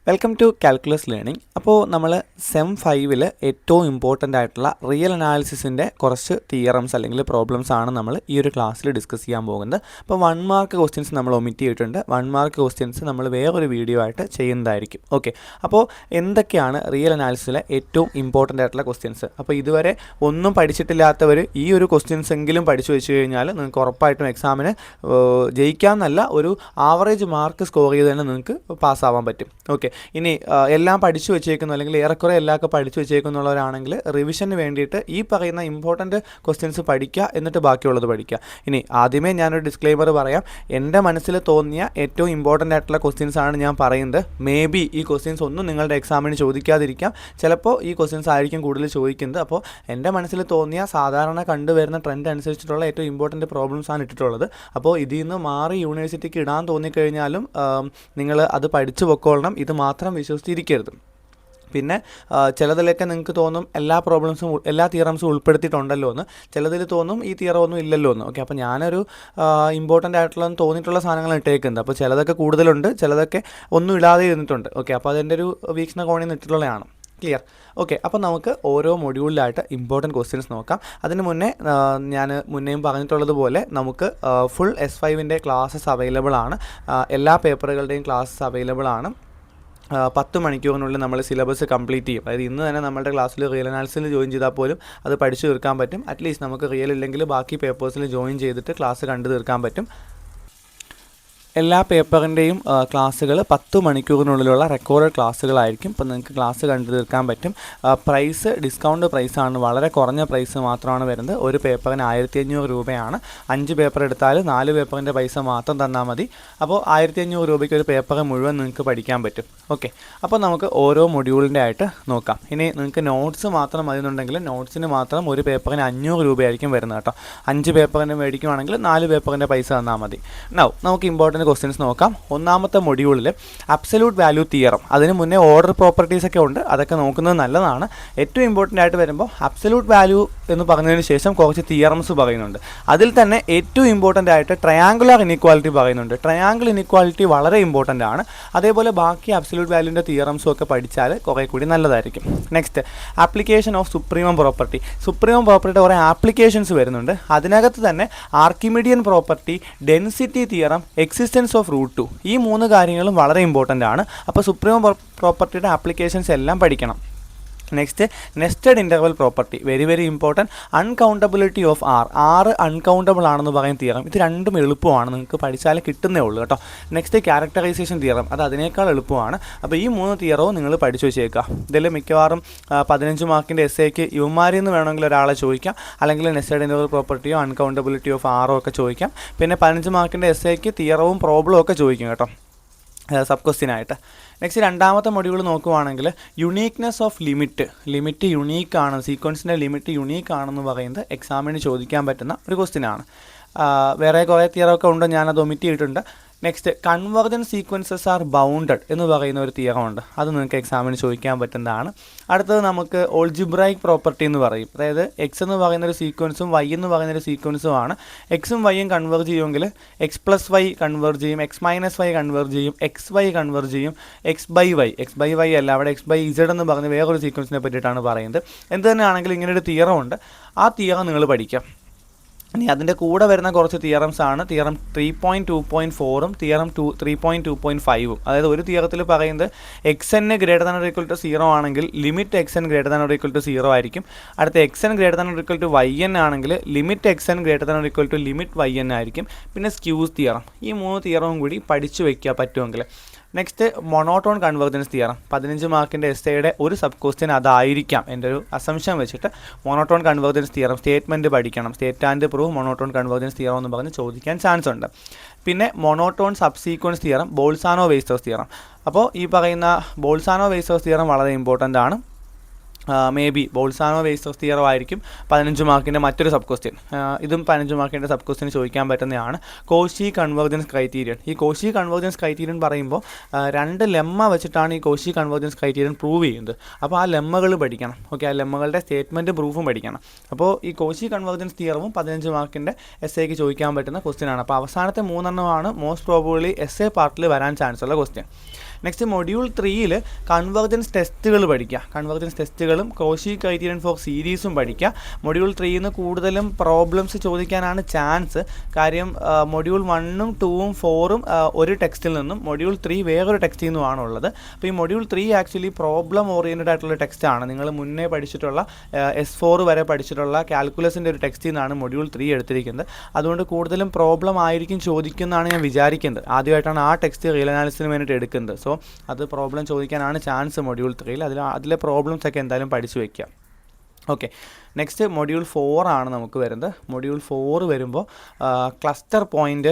Welcome to calculus learning. അപ്പോൾ നമ്മൾ sem 5-ൽ ഏറ്റവും ഇമ്പോർട്ടൻ്റ് ആയിട്ടുള്ള റിയൽ അനാലിസിസിൻ്റെ കുറച്ച് തിയറംസ് അല്ലെങ്കിൽ പ്രോബ്ലംസ് ആണ് നമ്മൾ ഈ ഒരു ക്ലാസ്സിൽ ഡിസ്കസ് ചെയ്യാൻ പോകുന്നത്. അപ്പോൾ 1 മാർക്ക് ക്വസ്റ്റ്യൻസ് നമ്മൾ ഒമിറ്റ് ചെയ്തിട്ടുണ്ട്. 1 മാർക്ക് ക്വസ്റ്റ്യൻസ് നമ്മൾ വേറൊരു വീഡിയോ ആയിട്ട് ചെയ്യുന്നതായിരിക്കും. ഓക്കെ, അപ്പോൾ എന്തൊക്കെയാണ് റിയൽ അനാലിസിസിലെ ഏറ്റവും ഇമ്പോർട്ടൻ്റ് ആയിട്ടുള്ള ക്വസ്റ്റ്യൻസ്? അപ്പോൾ ഇതുവരെ ഒന്നും പഠിച്ചിട്ടില്ലാത്തവർ ഈ ഒരു ക്വസ്റ്റ്യൻസ് എങ്കിലും പഠിച്ചു വെച്ച് കഴിഞ്ഞാൽ നിങ്ങൾക്ക് ഉറപ്പായിട്ടും എക്സാമിന് ജയിക്കാമെന്നല്ല, ഒരു ആവറേജ് മാർക്ക് സ്കോർ ചെയ്ത് തന്നെ നിങ്ങൾക്ക് പാസ്സാവാൻ പറ്റും. ഓക്കെ, ഇനി എല്ലാം പഠിച്ചു വെച്ചേക്കുന്നു അല്ലെങ്കിൽ ഏറെക്കുറെ എല്ലാമൊക്കെ പഠിച്ചു വെച്ചേക്കുന്നുള്ളവരാണെങ്കിൽ റിവിഷന് വേണ്ടിയിട്ട് ഈ പറയുന്ന ഇമ്പോർട്ടൻറ്റ് ക്വസ്റ്റ്യൻസ് പഠിക്കുക, എന്നിട്ട് ബാക്കിയുള്ളത് പഠിക്കുക. ഇനി ആദ്യമേ ഞാനൊരു ഡിസ്ക്ലെയിമർ പറയാം. എൻ്റെ മനസ്സിൽ തോന്നിയ ഏറ്റവും ഇമ്പോർട്ടൻ്റ് ആയിട്ടുള്ള ക്വസ്റ്റ്യൻസ് ആണ് ഞാൻ പറയുന്നത്. മേ ബി ഈ ക്വസ്റ്റ്യൻസ് ഒന്നും നിങ്ങളുടെ എക്സാമിന് ചോദിക്കാതിരിക്കാം, ചിലപ്പോൾ ഈ ക്വസ്റ്റ്യൻസ് ആയിരിക്കും കൂടുതൽ ചോദിക്കുന്നത്. അപ്പോൾ എൻ്റെ മനസ്സിൽ തോന്നിയ സാധാരണ കണ്ടുവരുന്ന ട്രെൻഡ് അനുസരിച്ചിട്ടുള്ള ഏറ്റവും ഇമ്പോർട്ടൻറ്റ് പ്രോബ്ലംസ് ആണ് ഇട്ടിട്ടുള്ളത്. അപ്പോൾ ഇതിൽ നിന്ന് മാറി യൂണിവേഴ്സിറ്റിക്ക് ഇടാൻ തോന്നിക്കഴിഞ്ഞാലും നിങ്ങൾ അത് പഠിച്ചു പൊക്കോളണം, ഇത് മാത്രം വിശ്വസിച്ചിരിക്കരുത്. പിന്നെ ചിലതിലൊക്കെ നിങ്ങൾക്ക് തോന്നും എല്ലാ പ്രോബ്ലംസും എല്ലാ തിയറംസും ഉൾപ്പെടുത്തിയിട്ടുണ്ടല്ലോ എന്ന്, ചിലതിൽ തോന്നും ഈ തിയറം ഒന്നും ഇല്ലല്ലോ എന്ന്. ഓക്കെ, അപ്പോൾ ഞാനൊരു ഇമ്പോർട്ടൻ്റ് ആയിട്ടുള്ളതെന്ന് തോന്നിയിട്ടുള്ള സാധനങ്ങൾ ഇട്ടേക്കുന്നത്. അപ്പോൾ ചിലതൊക്കെ കൂടുതലുണ്ട്, ചിലതൊക്കെ ഒന്നും ഇടാതെ ഇരുന്നിട്ടുണ്ട്. ഓക്കെ, അപ്പോൾ അതെൻ്റെ ഒരു വീക്ഷണകോണിൽ നിന്ന് ഇട്ടിട്ടുള്ളതാണ്. ക്ലിയർ? ഓക്കെ, അപ്പോൾ നമുക്ക് ഓരോ മൊഡ്യൂളിലായിട്ട് ഇമ്പോർട്ടൻറ്റ് ക്വസ്റ്റ്യൻസ് നോക്കാം. അതിന് മുന്നേ ഞാൻ മുന്നേയും പറഞ്ഞിട്ടുള്ളതുപോലെ നമുക്ക് ഫുൾ S5-ൻ്റെ ക്ലാസ്സസ് അവൈലബിൾ ആണ്. എല്ലാ പേപ്പറുകളുടെയും ക്ലാസ്സസ് അവൈലബിൾ ആണ്. 10 മണിക്കൂറിനുള്ളിൽ നമ്മൾ സിലബസ് കംപ്ലീറ്റ് ചെയ്യും. അതായത് ഇന്ന് തന്നെ നമ്മുടെ ക്ലാസ്സിൽ റിയൽ അനാലിസിസിൽ ജോയിൻ ചെയ്താൽ പോലും അത് പഠിച്ചു തീർക്കാൻ പറ്റും. അറ്റ്ലീസ്റ്റ് നമുക്ക് റിയൽ ഇല്ലെങ്കിൽ ബാക്കി പേപ്പേഴ്സിൽ ജോയിൻ ചെയ്തിട്ട് ക്ലാസ് കണ്ടു തീർക്കാൻ പറ്റും. എല്ലാ പേപ്പറിൻ്റെയും ക്ലാസ്സുകൾ 10 മണിക്കൂറിനുള്ളിലുള്ള റെക്കോർഡഡ് ക്ലാസ്സുകളായിരിക്കും. ഇപ്പോൾ നിങ്ങൾക്ക് ക്ലാസ് കണ്ടു തീർക്കാൻ പറ്റും. പ്രൈസ് ഡിസ്കൗണ്ട് പ്രൈസാണ്, വളരെ കുറഞ്ഞ പ്രൈസ് മാത്രമാണ് വരുന്നത്. ഒരു പേപ്പറിന് 1500 രൂപയാണ്. 5 പേപ്പർ എടുത്താൽ 4 പേപ്പറിൻ്റെ പൈസ മാത്രം തന്നാൽ മതി. അപ്പോൾ 1500 രൂപയ്ക്ക് ഒരു പേപ്പർ മുഴുവൻ നിങ്ങൾക്ക് പഠിക്കാൻ പറ്റും. ഓക്കെ, അപ്പോൾ നമുക്ക് ഓരോ മൊഡ്യൂളിൻ്റെ ആയിട്ട് നോക്കാം. ഇനി നിങ്ങൾക്ക് നോട്ട്സ് മാത്രം മതി എന്നുണ്ടെങ്കിൽ നോട്ട്സിന് മാത്രം ഒരു പേപ്പറിന് 500 രൂപയായിരിക്കും വരുന്നത് കേട്ടോ. 5 പേപ്പറിന് മേടിക്കുകയാണെങ്കിൽ 4 പേപ്പറിൻ്റെ പൈസ തന്നാൽ മതി. നമുക്ക് ഇമ്പോർട്ടൻറ്റ് ക്വസ്റ്റ്യൻസ് നോക്കാം. ഒന്നാമത്തെ മൊഡ്യൂളിൽ അബ്സല്യൂട്ട് വാല്യൂ തിയറം, അതിന് മുന്നേ ഓർഡർ പ്രോപ്പർട്ടീസ് ഒക്കെ ഉണ്ട്, അതൊക്കെ നോക്കുന്നത് നല്ലതാണ്. ഏറ്റവും ഇമ്പോർട്ടൻ്റ് ആയിട്ട് വരുമ്പോൾ അബ്സല്യൂട്ട് വാല്യൂ എന്ന് പറഞ്ഞതിന് ശേഷം കുറച്ച് തിയറംസ് പറയുന്നുണ്ട്. അതിൽ തന്നെ ഏറ്റവും ഇമ്പോർട്ടൻ്റ് ആയിട്ട് ട്രയാങ്കുലർ ഇനീക്വാലിറ്റി പറയുന്നുണ്ട്. ട്രയാങ്കിൾ ഇനീക്വാലിറ്റി വളരെ ഇമ്പോർട്ടൻ്റ് ആണ്. അതേപോലെ ബാക്കി അബ്സല്യൂട്ട് വാല്യൂൻ്റെ തിയറംസും ഒക്കെ പഠിച്ചാൽ കുറേ കൂടി നല്ലതായിരിക്കും. Next, application of supremum property. സുപ്രീമം പ്രോപ്പർട്ടിയുടെ കുറേ ആപ്ലിക്കേഷൻസ് വരുന്നുണ്ട്. അതിനകത്ത് തന്നെ Archimedean property, density theorem, existence of root 2, ഈ 3 കാര്യങ്ങളും വളരെ ഇമ്പോർട്ടൻ്റ് ആണ്. അപ്പോൾ സുപ്രീമം പ്രോപ്പർട്ടിയുടെ ആപ്ലിക്കേഷൻസ് എല്ലാം പഠിക്കണം. Next, nested interval property, very very important. Uncountability of R uncountable ആണെന്ന് പറയുന്ന തിയറം. ഇത് രണ്ടും എളുപ്പമാണ്, നിങ്ങൾക്ക് പഠിച്ചാൽ കിട്ടുന്നേ ഉള്ളൂ കേട്ടോ. നെക്സ്റ്റ്, ക്യാരക്ടറൈസേഷൻ തിയറം, അത് അതിനേക്കാൾ എളുപ്പമാണ്. അപ്പോൾ ഈ 3 തിയറവും നിങ്ങൾ പഠിച്ചു വെച്ചേക്കുക. ഇതിൽ മിക്കവാറും 15 മാർക്കിൻ്റെ എസ്സേക്ക് ഇവന്മാരിൽ നിന്ന് വേണമെങ്കിൽ ഒരാളെ ചോദിക്കാം, അല്ലെങ്കിൽ നെസ്റ്റഡ് ഇൻ്റർവൽ പ്രോപ്പർട്ടിയോ അൺകൗണ്ടബിലിറ്റി ഓഫ് ആറോ ഒക്കെ ചോദിക്കാം. പിന്നെ 15 മാർക്കിൻ്റെ എസ്സേക്ക് തിയറവും പ്രോബ്ലവും ഒക്കെ ചോദിക്കും കേട്ടോ, സബ് ക്വസ്റ്റ്യനായിട്ട്. നെക്സ്റ്റ്, രണ്ടാമത്തെ മൊഡ്യൂൾ നോക്കുവാണെങ്കിൽ യുണീക്നെസ് ഓഫ് ലിമിറ്റ് യുണീക്കാണ്, സീക്വൻസിൻ്റെ ലിമിറ്റ് യുണീക്കാണെന്ന് പറയുന്നത് എക്സാമിന് ചോദിക്കാൻ പറ്റുന്ന ഒരു ക്വസ്റ്റ്യനാണ്. വേറെ കുറേ തിയറമൊക്കെ ഉണ്ട്, ഞാനത് ഒമിറ്റ് ചെയ്തിട്ടുണ്ട്. Next, convergent sequences are bounded എന്ന് പറയുന്ന ഒരു തിയറമുണ്ട്, അത് നിങ്ങൾക്ക് എക്സാമിന് ചോദിക്കാൻ പറ്റുന്നതാണ്. അടുത്തത് നമുക്ക് ഓൾജിബ്രൈക് പ്രോപ്പർട്ടി എന്ന് പറയും. അതായത് എക്സ് എന്ന് പറയുന്ന ഒരു സീക്വൻസും വൈ എന്ന് പറയുന്ന ഒരു സീക്വൻസുമാണ്. എക്സും വൈയും കൺവെർജ് ചെയ്യുമെങ്കിൽ x+y കൺവെർജ് ചെയ്യും, x-y കൺവെർജ് ചെയ്യും, xy കൺവെർജ് ചെയ്യും, x/y അല്ല, അവിടെ x/z എന്ന് പറഞ്ഞ് വേറൊരു സീക്വൻസിനെ പറ്റിയിട്ടാണ് പറയുന്നത്. എന്ത് തന്നെയാണെങ്കിലും ഇങ്ങനൊരു തിയറമുണ്ട്, ആ തിയറം നിങ്ങൾ പഠിക്കാം. ഇനി അതിൻ്റെ കൂടെ വരുന്ന കുറച്ച് തിയറംസ് ആണ് തിയറം 3.2.4-ഉം തിയറം 3.2.5-ഉം. അതായത് ഒരു തിയറത്തിൽ പറയുന്നത് xn > 0 ആണെങ്കിൽ ലിമിറ്റ് xn > 0 ആയിരിക്കും. അടുത്ത xn > yn ആണെങ്കിൽ ലിമിറ്റ് xn > ലിമിറ്റ് yn ആയിരിക്കും. പിന്നെ സ്ക്യൂസ് തിയറം, ഈ 3 തിയറവും കൂടി പഠിച്ചു വയ്ക്കുക പറ്റുമെങ്കിൽ. നെക്സ്റ്റ്, മൊണോട്ടോൺ കൺവെർജൻസ് തിയറം, 15 മാർക്കിൻ്റെ എസ്സേയുടെ ഒരു സബ് ക്വസ്റ്റ്യൻ അതായിരിക്കാം. എൻ്റെ ഒരു അസംഷൻ വെച്ചിട്ട് മൊണോട്ടോൺ കൺവെർജൻസ് തിയറം സ്റ്റേറ്റ്മെൻറ്റ് പഠിക്കണം. State and prove monotone convergence theorem എന്ന് പറഞ്ഞ് ചോദിക്കാൻ ചാൻസ് ഉണ്ട്. പിന്നെ മൊണോട്ടോൺ സബ്സീക്വൻസ് തിയറം, ബോൾസാനോ-വെയ്സേഴ്സ് തിയറം. അപ്പോൾ ഈ പറയുന്ന ബോൾസാനോ-വെയ്സേഴ്സ് തിയറം വളരെ ഇമ്പോർട്ടൻ്റ് ആണ്. മേ ബി ബോൾസാനോ-വെയ്സേഴ്സ് തിയറം ആയിരിക്കും 15 മാർക്കിൻ്റെ മറ്റൊരു സബ് ക്വസ്റ്റ്യൻ. ഇതും 15 മാർക്കിൻ്റെ സബ് ക്വസ്റ്റ്യൻ ചോദിക്കാൻ പറ്റുന്നതാണ്. Cauchy convergence criterion. ഈ കോഷി കൺവെർജൻസ് ക്രൈറ്റീരിയൻ പറയുമ്പോൾ 2 ലെമ്മ വെച്ചിട്ടാണ് ഈ കോഷി കൺവെർജൻസ് ക്രൈറ്റീരിയൻ പ്രൂവ് ചെയ്യുന്നത്. അപ്പോൾ ആ ലെമ്മകൾ പഠിക്കണം. ഓക്കെ, ആ ലെമ്മകളുടെ സ്റ്റേറ്റ്മെൻറ്റ് പ്രൂഫും പഠിക്കണം. അപ്പോൾ ഈ കോഷി കൺവെർജൻസ് തിയറവും 15 മാർക്കിൻ്റെ എസ്സേക്ക് ചോദിക്കാൻ പറ്റുന്ന ക്വസ്റ്റ്യനാണ്. അപ്പോൾ അവസാനത്തെ 3 മോസ്റ്റ് പ്രോബബിളി എസ്സേ പാർട്ടിൽ വരാൻ ചാൻസ് ഉള്ള ക്വസ്റ്റ്യൻ. നെക്സ്റ്റ് മൊഡ്യൂൾ 3 കൺവർജൻസ് ടെസ്റ്റുകൾ പഠിക്കുക. കൺവർജൻസ് ടെസ്റ്റുകളും കോഷി ക്രൈറ്റീരിയൻ ഫോർ സീരീസും പഠിക്കുക. മൊഡ്യൂൾ 3 കൂടുതലും പ്രോബ്ലംസ് ചോദിക്കാനാണ് ചാൻസ്. കാര്യം മൊഡ്യൂൾ 1ഉം 2ഉം 4ഉം ഒരു ടെക്സ്റ്റിൽ നിന്നും മൊഡ്യൂൾ 3 വേറൊരു ടെക്സ്റ്റിൽ നിന്നുമാണ് ഉള്ളത്. അപ്പോൾ ഈ മൊഡ്യൂൾ 3 ആക്ച്വലി പ്രോബ്ലം ഓറിയൻറ്റഡ് ആയിട്ടുള്ള ടെക്സ്റ്റാണ്. നിങ്ങൾ മുന്നേ പഠിച്ചിട്ടുള്ള S4 വരെ പഠിച്ചിട്ടുള്ള കാൽക്കുലസിൻ്റെ ഒരു ടെക്സ്റ്റിൽ നിന്നാണ് മൊഡ്യൂൾ 3 എടുത്തിരിക്കുന്നത്. അതുകൊണ്ട് കൂടുതലും പ്രോബ്ലം ആയിരിക്കും ചോദിക്കുന്നതാണ് ഞാൻ വിചാരിക്കുന്നത്. ആദ്യമായിട്ടാണ് ആ ടെക്സ്റ്റ് റിയൽ അനാലിസിസിന് വേണ്ടിയിട്ട് എടുക്കുന്നത്. സോ അത് പ്രോബ്ലം ചോദിക്കാനാണ് ചാൻസ് മൊഡ്യൂൾ 3. അതിലെ പ്രോബ്ലംസ് ഒക്കെ എന്തായാലും പഠിച്ചു വയ്ക്കുക. ഓക്കെ, നെക്സ്റ്റ് മൊഡ്യൂൾ 4 ആണ് നമുക്ക് വരുന്നത്. മൊഡ്യൂൾ 4 വരുമ്പോൾ ക്ലസ്റ്റർ പോയിൻ്റ്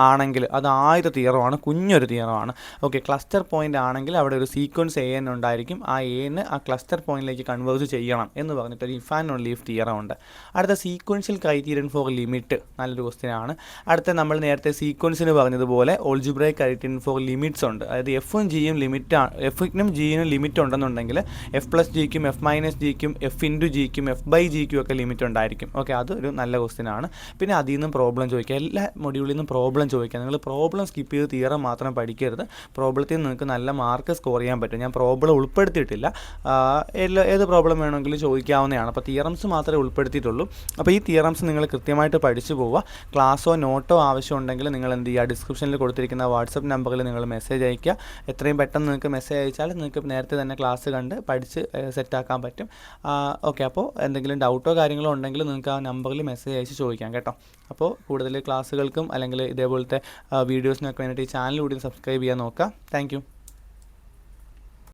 ആണെങ്കിൽ അത് ആദ്യത്തെ തിയറമാണ്, കുഞ്ഞൊരു തിയറമാണ്. ഓക്കെ, ക്ലസ്റ്റർ പോയിൻ്റ് ആണെങ്കിൽ അവിടെ ഒരു സീക്വൻസ് AN ഉണ്ടായിരിക്കും. ആ AN ആ ക്ലസ്റ്റർ പോയിന്റിലേക്ക് കൺവേർജ് ചെയ്യണം എന്ന് പറഞ്ഞിട്ട് ഒരു ഇഫ് ആൻഡ് ഓൺലി ഇഫ് തിയറമുണ്ട്. അടുത്ത സീക്വൻഷ്യൽ ക്രൈറ്റീരിയൻ ഫോർ ലിമിറ്റ്, നല്ലൊരു ക്വസ്റ്റ്യൻ ആണ്. അടുത്ത നമ്മൾ നേരത്തെ സീക്വൻസിന് പറഞ്ഞതുപോലെ ഓൾജിബ്രൈക് ക്രൈറ്റീരിയൻ ഫോർ ലിമിറ്റ്സ് ഉണ്ട്. അതായത് എഫും ജിയും ലിമിറ്റാണ്, എഫിനും ജിനും ലിമിറ്റ് ഉണ്ടെന്നുണ്ടെങ്കിൽ F+Gക്കും F-Gക്കും F×Gക്കും F/Gക്കും ഒക്കെ ലിമിറ്റ് ഉണ്ടായിരിക്കും. ഓക്കെ, അതൊരു നല്ല ക്വസ്റ്റ്യൻ ആണ്. പിന്നെ അതിൽ നിന്നും പ്രോബ്ലം ചോദിക്കുക. എല്ലാ മൊഡ്യൂളിൽ നിന്നും പ്രോബ്ലം ചോദിക്കുക. നിങ്ങൾ പ്രോബ്ലം സ്കിപ്പ് ചെയ്ത് തിയറം മാത്രം പഠിക്കരുത്. പ്രോബ്ലത്തിൽ നിന്ന് നിങ്ങൾക്ക് നല്ല മാർക്ക് സ്കോർ ചെയ്യാൻ പറ്റും. ഞാൻ പ്രോബ്ലം ഉൾപ്പെടുത്തിയിട്ടില്ല, ഏത് പ്രോബ്ലം വേണമെങ്കിലും ചോദിക്കാവുന്നതാണ്. അപ്പോൾ തിയറംസ് മാത്രമേ ഉൾപ്പെടുത്തിയിട്ടുള്ളൂ. അപ്പോൾ ഈ തിയറംസ് നിങ്ങൾ കൃത്യമായിട്ട് പഠിച്ചു പോവുക. ക്ലാസ്സോ നോട്ടോ ആവശ്യമുണ്ടെങ്കിൽ നിങ്ങൾ എന്ത് ചെയ്യുക, ഡിസ്ക്രിപ്ഷനിൽ കൊടുത്തിരിക്കുന്ന വാട്സപ്പ് നമ്പറിൽ നിങ്ങൾ മെസ്സേജ് അയയ്ക്കുക. എത്രയും പെട്ടെന്ന് നിങ്ങൾക്ക് മെസ്സേജ് അയച്ചാൽ നിങ്ങൾക്ക് നേരത്തെ തന്നെ ക്ലാസ് കണ്ട് പഠിച്ച് സെറ്റാക്കാൻ പറ്റും. ഓക്കെ, അപ്പോൾ എന്തെങ്കിലും ഡൗട്ടോ കാര്യങ്ങളോ ഉണ്ടെങ്കിൽ നിങ്ങൾക്ക് ആ നമ്പറിൽ മെസ്സേജ് അയച്ച് ചോദിക്കാം കേട്ടോ. അപ്പോൾ കൂടുതൽ ക്ലാസ്സുകൾക്കും അല്ലെങ്കിൽ ഇതേപോലത്തെ വീഡിയോസിനൊക്കെ വേണ്ടിയിട്ട് ഈ ചാനൽ കൂടി സബ്സ്ക്രൈബ് ചെയ്യാൻ നോക്കുക. താങ്ക്